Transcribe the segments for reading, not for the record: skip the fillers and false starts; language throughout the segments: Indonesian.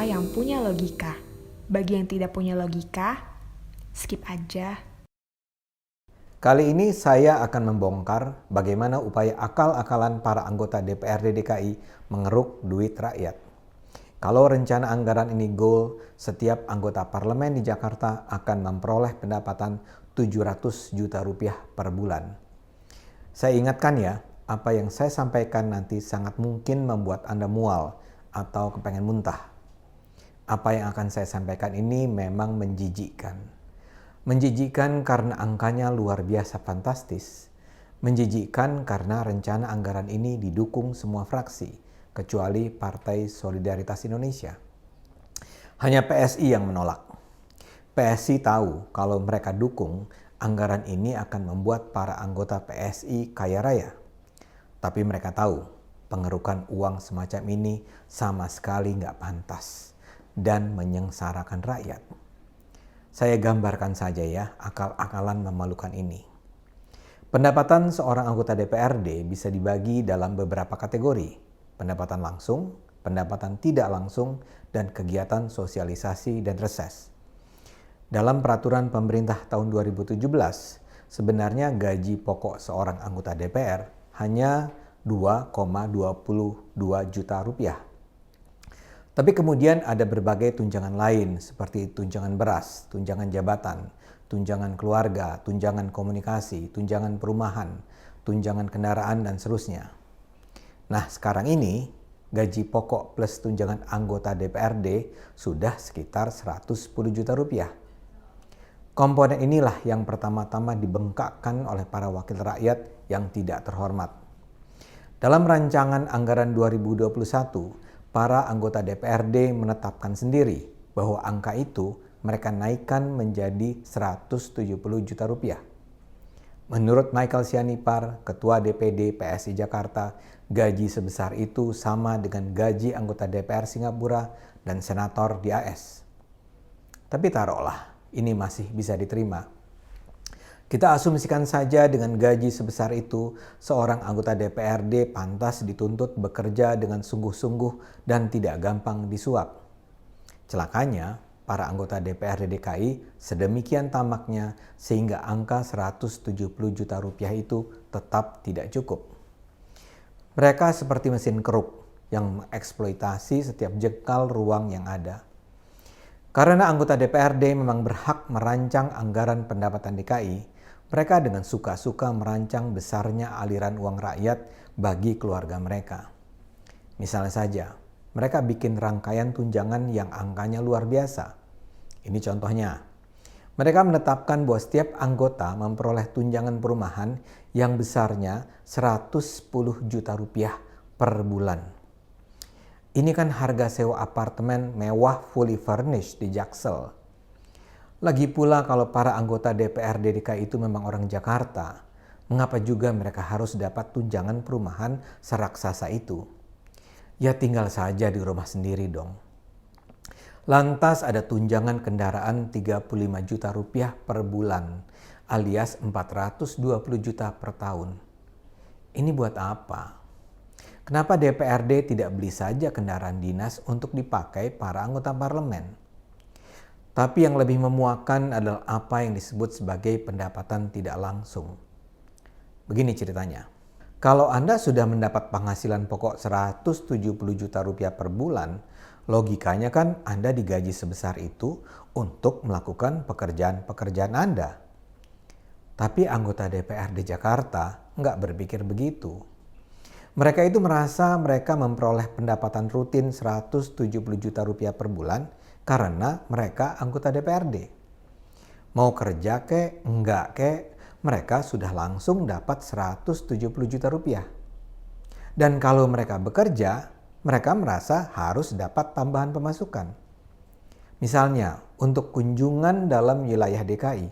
kata-kata yang punya logika. Bagi yang tidak punya logika, skip aja. Kali ini saya akan membongkar bagaimana upaya akal-akalan para anggota DPRD DKI mengeruk duit rakyat. Kalau rencana anggaran ini goal, setiap anggota parlemen di Jakarta akan memperoleh pendapatan 700 juta rupiah per bulan. Saya ingatkan ya, apa yang saya sampaikan nanti sangat mungkin membuat Anda mual atau kepengen muntah. Apa yang akan saya sampaikan ini memang menjijikkan. Menjijikkan karena angkanya luar biasa fantastis. Menjijikkan karena rencana anggaran ini didukung semua fraksi, kecuali Partai Solidaritas Indonesia. Hanya PSI yang menolak. PSI tahu kalau mereka dukung, anggaran ini akan membuat para anggota PSI kaya raya. Tapi mereka tahu, pengerukan uang semacam ini sama sekali nggak pantas dan menyengsarakan rakyat. Saya gambarkan saja ya akal-akalan memalukan ini. Pendapatan seorang anggota DPRD bisa dibagi dalam beberapa kategori. Pendapatan langsung, pendapatan tidak langsung, dan kegiatan sosialisasi dan reses. Dalam peraturan pemerintah tahun 2017, sebenarnya gaji pokok seorang anggota DPR hanya 2,22 juta rupiah. Tapi kemudian ada berbagai tunjangan lain seperti tunjangan beras, tunjangan jabatan, tunjangan keluarga, tunjangan komunikasi, tunjangan perumahan, tunjangan kendaraan, dan seterusnya. Nah, sekarang ini gaji pokok plus tunjangan anggota DPRD sudah sekitar 110 juta rupiah. Komponen inilah yang pertama-tama dibengkakkan oleh para wakil rakyat yang tidak terhormat. Dalam rancangan anggaran 2021, para anggota DPRD menetapkan sendiri bahwa angka itu mereka naikkan menjadi 170 juta rupiah. Menurut Michael Sianipar, Ketua DPD PSI Jakarta, gaji sebesar itu sama dengan gaji anggota DPR Singapura dan senator di AS. Tapi taruhlah, ini masih bisa diterima. Kita asumsikan saja dengan gaji sebesar itu, seorang anggota DPRD pantas dituntut bekerja dengan sungguh-sungguh dan tidak gampang disuap. Celakanya, para anggota DPRD DKI sedemikian tamaknya sehingga angka 170 juta rupiah itu tetap tidak cukup. Mereka seperti mesin keruk yang mengeksploitasi setiap jengkal ruang yang ada. Karena anggota DPRD memang berhak merancang anggaran pendapatan DKI, mereka dengan suka-suka merancang besarnya aliran uang rakyat bagi keluarga mereka. Misalnya saja, mereka bikin rangkaian tunjangan yang angkanya luar biasa. Ini contohnya. Mereka menetapkan bahwa setiap anggota memperoleh tunjangan perumahan yang besarnya 110 juta rupiah per bulan. Ini kan harga sewa apartemen mewah fully furnished di Jaksel. Lagi pula kalau para anggota DPRD DKI itu memang orang Jakarta, mengapa juga mereka harus dapat tunjangan perumahan seraksasa itu? Ya tinggal saja di rumah sendiri dong. Lantas ada tunjangan kendaraan 35 juta rupiah per bulan, alias 420 juta per tahun. Ini buat apa? Kenapa DPRD tidak beli saja kendaraan dinas untuk dipakai para anggota parlemen? Tapi yang lebih memuakkan adalah apa yang disebut sebagai pendapatan tidak langsung. Begini ceritanya. Kalau Anda sudah mendapat penghasilan pokok 170 juta rupiah per bulan, logikanya kan Anda digaji sebesar itu untuk melakukan pekerjaan-pekerjaan Anda. Tapi anggota DPRD Jakarta nggak berpikir begitu. Mereka itu merasa mereka memperoleh pendapatan rutin 170 juta rupiah per bulan karena mereka anggota DPRD. Mau kerja kek, enggak kek, mereka sudah langsung dapat 170 juta rupiah. Dan kalau mereka bekerja, mereka merasa harus dapat tambahan pemasukan. Misalnya, untuk kunjungan dalam wilayah DKI,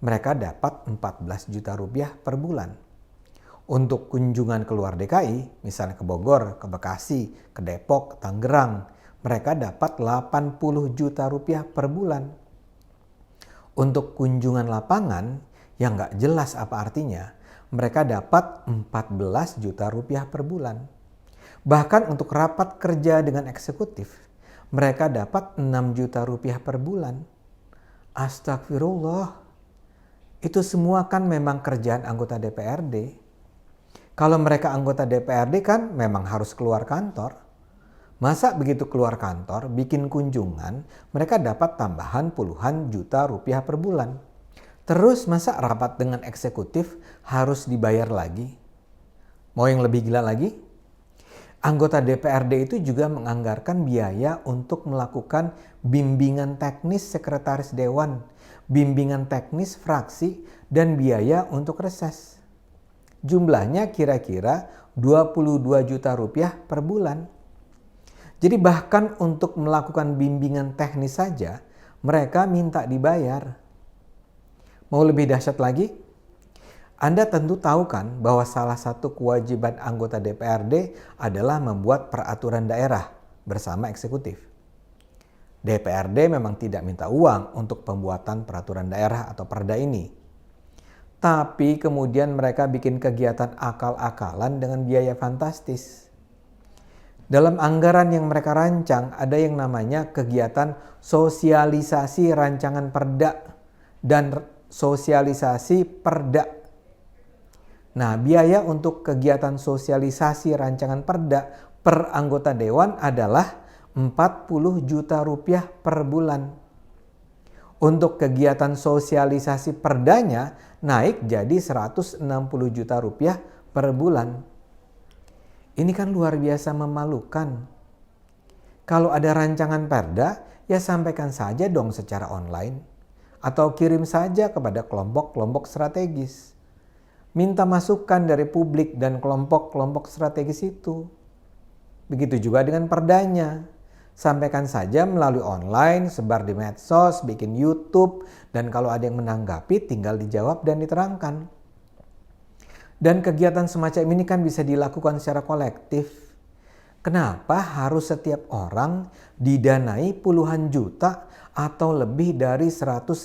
mereka dapat 14 juta rupiah per bulan. Untuk kunjungan keluar DKI, misalnya ke Bogor, ke Bekasi, ke Depok, Tangerang, mereka dapat 80 juta rupiah per bulan. Untuk kunjungan lapangan, yang nggak jelas apa artinya, mereka dapat 14 juta rupiah per bulan. Bahkan untuk rapat kerja dengan eksekutif, mereka dapat 6 juta rupiah per bulan. Astagfirullah. Itu semua kan memang kerjaan anggota DPRD. Kalau mereka anggota DPRD kan memang harus keluar kantor. Masa begitu keluar kantor, bikin kunjungan, mereka dapat tambahan puluhan juta rupiah per bulan. Terus masa rapat dengan eksekutif harus dibayar lagi? Mau yang lebih gila lagi? Anggota DPRD itu juga menganggarkan biaya untuk melakukan bimbingan teknis sekretaris dewan, bimbingan teknis fraksi, dan biaya untuk reses. Jumlahnya kira-kira 22 juta rupiah per bulan. Jadi bahkan untuk melakukan bimbingan teknis saja, mereka minta dibayar. Mau lebih dahsyat lagi? Anda tentu tahu kan bahwa salah satu kewajiban anggota DPRD adalah membuat peraturan daerah bersama eksekutif. DPRD memang tidak minta uang untuk pembuatan peraturan daerah atau perda ini. Tapi kemudian mereka bikin kegiatan akal-akalan dengan biaya fantastis. Dalam anggaran yang mereka rancang ada yang namanya kegiatan sosialisasi rancangan perda dan sosialisasi perda. Nah, biaya untuk kegiatan sosialisasi rancangan perda per anggota dewan adalah 40 juta rupiah per bulan. Untuk kegiatan sosialisasi perdanya naik jadi 160 juta rupiah per bulan. Ini kan luar biasa memalukan. Kalau ada rancangan perda, ya sampaikan saja dong secara online. Atau kirim saja kepada kelompok-kelompok strategis. Minta masukan dari publik dan kelompok-kelompok strategis itu. Begitu juga dengan perdanya. Sampaikan saja melalui online, sebar di medsos, bikin YouTube, dan kalau ada yang menanggapi tinggal dijawab dan diterangkan. Dan kegiatan semacam ini kan bisa dilakukan secara kolektif. Kenapa harus setiap orang didanai puluhan juta atau lebih dari 150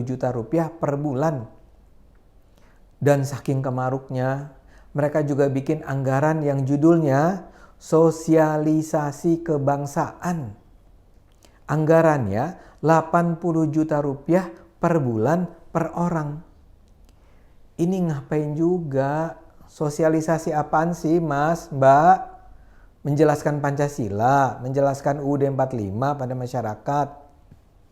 juta rupiah per bulan? Dan saking kemaruknya, mereka juga bikin anggaran yang judulnya sosialisasi kebangsaan. Anggarannya 80 juta rupiah per bulan per orang. Ini ngapain juga? Sosialisasi apaan sih Mas, Mbak? Menjelaskan Pancasila, menjelaskan UUD 45 pada masyarakat.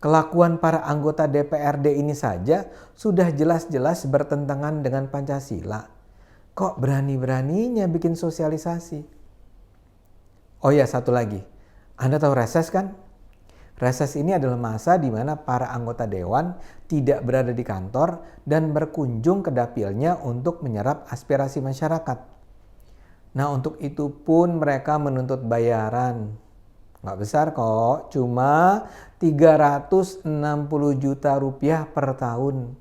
Kelakuan para anggota DPRD ini saja sudah jelas-jelas bertentangan dengan Pancasila. Kok berani-beraninya bikin sosialisasi? Oh ya, satu lagi. Anda tahu reses kan? Reses ini adalah masa di mana para anggota dewan tidak berada di kantor dan berkunjung ke dapilnya untuk menyerap aspirasi masyarakat. Nah, untuk itu pun mereka menuntut bayaran. Nggak besar kok, cuma 360 juta rupiah per tahun.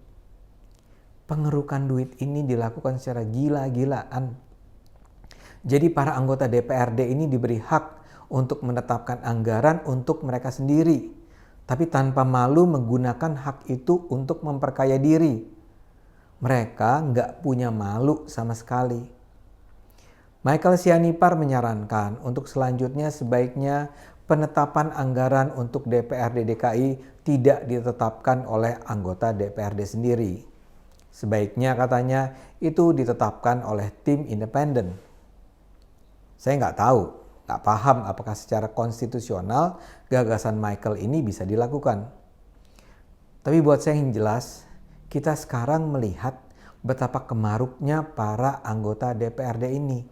Pengerukan duit ini dilakukan secara gila-gilaan. Jadi para anggota DPRD ini diberi hak untuk menetapkan anggaran untuk mereka sendiri, tapi tanpa malu menggunakan hak itu untuk memperkaya diri. Mereka nggak punya malu sama sekali. Michael Sianipar menyarankan untuk selanjutnya sebaiknya penetapan anggaran untuk DPRD DKI tidak ditetapkan oleh anggota DPRD sendiri. Sebaiknya katanya itu ditetapkan oleh tim independen. Saya nggak tahu. Tak paham apakah secara konstitusional gagasan Michael ini bisa dilakukan. Tapi buat saya yang jelas, kita sekarang melihat betapa kemaruknya para anggota DPRD ini.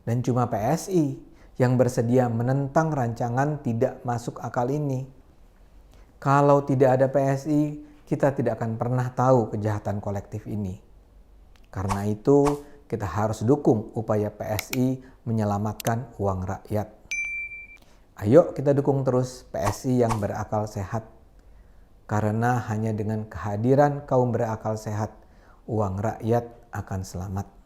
Dan cuma PSI yang bersedia menentang rancangan tidak masuk akal ini. Kalau tidak ada PSI, kita tidak akan pernah tahu kejahatan kolektif ini. Karena itu, kita harus dukung upaya PSI menyelamatkan uang rakyat. Ayo kita dukung terus PSI yang berakal sehat. Karena hanya dengan kehadiran kaum berakal sehat, uang rakyat akan selamat.